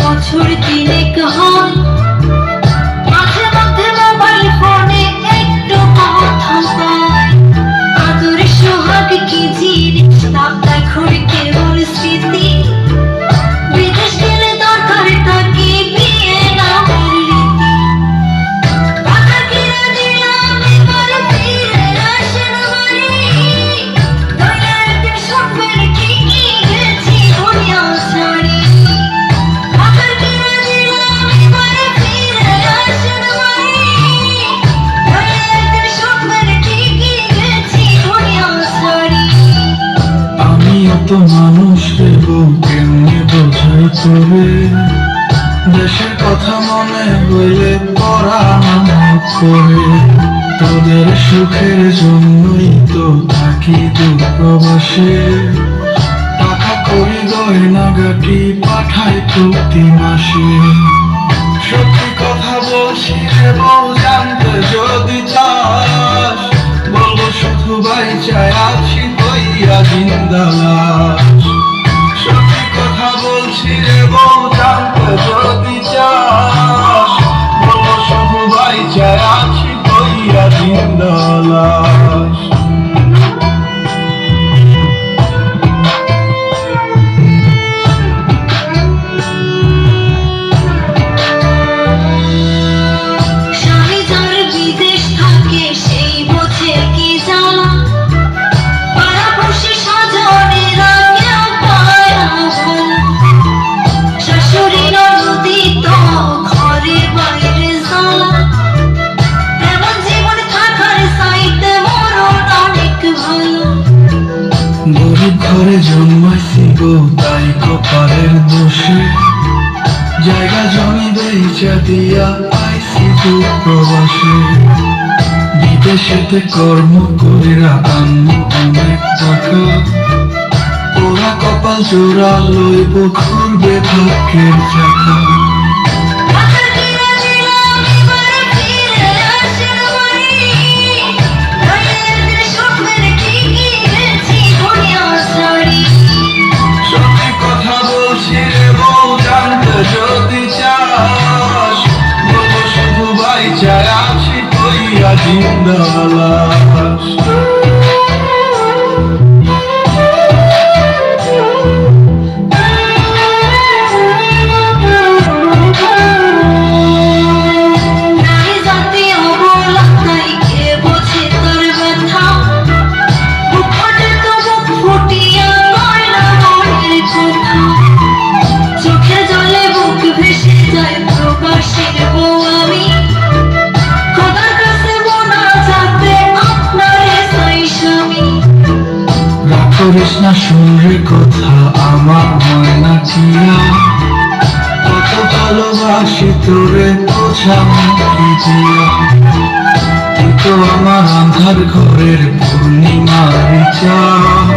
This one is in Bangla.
বছর তিনেক হয়, মাঝে মধ্যে মোবাইল ফোনে একটু কথা পায়। আদর সোহাগ কি জিনিস তা এখন কেবল স্মৃতি। বিদেশ গেলে দরকার থাকে বিয়ে নামের রীতি। টাকা কিনে দিলাম এবার ফিরে আসেন বাড়ি। নইলে একদিন স্বপ্নের ঠিকই গেছি দুনিয়া ছাড়ি। তো মানুষ রে গো কেমনে বোঝাই তোরে, দেশের কথা মনে হইলে পরাণ করে। তোদের সুখের জন্যই তো থাকি দূর প্রবাসে, টাকা করি গয়নাগাটি পাঠাই প্রতি মাসে। সত্যি কথা বলছি রে বউ, জানতে যদি চাস, বলবো শুধু বাইচায় আছি হইয়া জিন্দা লাশ। সত্যি কথা বলছি রে বউ, জানতে যদি চাস, বলবো শুধু বাইচায় আছি হইয়া জিন্দা লাশ। গরিব ঘরে জন্মাইছি গো তাই কপালের দোষে, জায়গা জমি বেচা দিয়া পাইছি দূর প্রবাসে। বিদেশেতে কর্ম কইরা আনমু অনেক টাকা, ওরা কপাল জোড়া লইব ঘুরবে ভাগ্যের চাকা। যদি চাস, বলবো শুধু বাইচায় আছি হইয়া জিন্দা লাশ। করিস না শুনরে কথা আমার ময়না টিয়া, কত ভালোবাসি তোরে বোঝাবো কি দিয়া। তুই তো আমার আন্ধার ঘরের পূর্ণিমার চাঁদ,